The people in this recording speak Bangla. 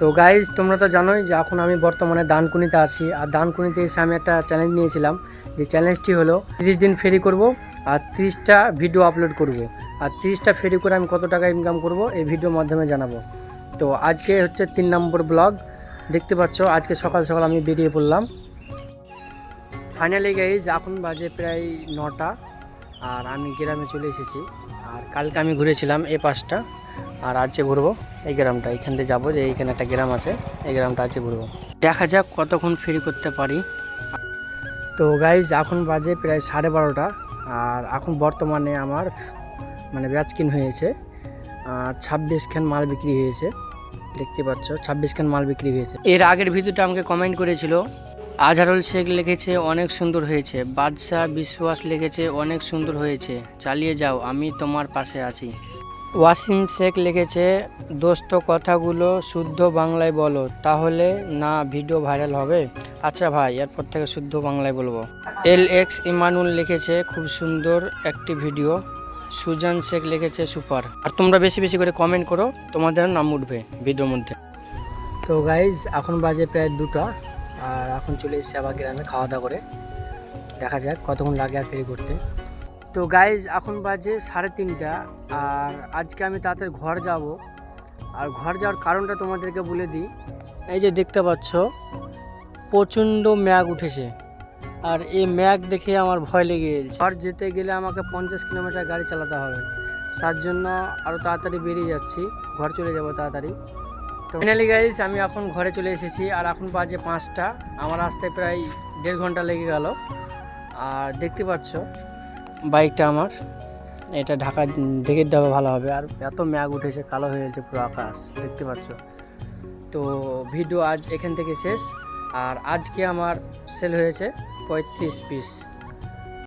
তো গাইজ তোমরা তো জানোই যে এখন আমি বর্তমানে দানকুনিতে আছি। আর দানকুনিতে এসে আমি একটা চ্যালেঞ্জ নিয়েছিলাম, যে চ্যালেঞ্জটি হলো 30 দিন ফেরি করব আর 30টা ভিডিও আপলোড করব। আর 30টা ফেরি করে আমি কত টাকা ইনকাম করব এই ভিডিওর মাধ্যমে জানাবো। তো আজকে হচ্ছে 3 নম্বর ব্লগ। দেখতে পাচ্ছ আজকে সকাল সকাল আমি বেরিয়ে পড়লাম। ফাইনালি গাইজ এখন বাজে প্রায় 9টা আর আমি গ্রামে চলে এসেছি। আর কালকে আমি ঘুরেছিলাম এই পাশটা, আর আজকে ঘুরবো এই গ্রামটা। এইখান থেকে যাবো, যে এইখানে একটা গ্রাম আছে, এই গ্রামটা আজকে ঘুরবো। দেখা যাক কতক্ষণ ফেরি করতে পারি। তো গাইজ এখন বাজে প্রায় 12:30 আর এখন বর্তমানে আমার ব্যাচকিন হয়েছে 26 খান মাল বিক্রি হয়েছে। দেখতে পাচ্ছ 26 খান মাল বিক্রি হয়েছে। এর আগের ভিডিওটা আমাকে কমেন্ট করেছিল আজহারুল শেখ, লিখেছে অনেক সুন্দর হয়েছে। বাদশাহ বিশ্বাস লিখেছে অনেক সুন্দর হয়েছে, চালিয়ে যাও, আমি তোমার পাশে আছি। ওয়াসিম শেখ লিখেছে দোস্ত কথাগুলো শুদ্ধ বাংলায় বলো, তাহলে না ভিডিও ভাইরাল হবে। আচ্ছা ভাই, এরপর থেকে শুদ্ধ বাংলায় বলবো। LX ইমানুল লিখেছে খুব সুন্দর একটি ভিডিও। সুজান শেখ লিখেছে সুপার। আর তোমরা বেশি বেশি করে কমেন্ট করো, তোমাদের নাম উঠবে ভিডিওর মধ্যে। তো গাইজ এখন বাজে প্রায় 2টা আর এখন চলে এসেছি আবার গ্রামে খাওয়া দাওয়া করে। দেখা যাক কতক্ষণ লাগে আর ফেরি করতে। তো গাইজ এখন বাজে 3:30 আর আজকে আমি তাড়াতাড়ি ঘর যাব। আর ঘর যাওয়ার কারণটা তোমাদেরকে বলে দিই। এই যে দেখতে পাচ্ছ প্রচণ্ড ম্যাঘ উঠেছে, আর এই ম্যাঘ দেখে আমার ভয় লেগে গেছে। ঘর যেতে গেলে আমাকে 50 কিলোমিটার গাড়ি চালাতে হবে, তার জন্য আরও তাড়াতাড়ি বেরিয়ে যাচ্ছি, ঘর চলে যাব তাড়াতাড়ি। তো ফাইনালি গাইজ আমি এখন ঘরে চলে এসেছি আর এখন বাজে 5টা। আমার আসতে প্রায় 1.5 ঘন্টা লেগে গেল। আর দেখতে পাচ্ছ বাইকটা আমার, এটা ঢাকা ঢেকে দেওয়া ভালো হবে। আর এত ম্যাঘ উঠেছে, কালো হয়ে গেছে পুরো আকাশ, দেখতে পাচ্ছ। তো ভিডিও আজ এখান থেকে শেষ। আর আজকে আমার সেল হয়েছে 35 পিস।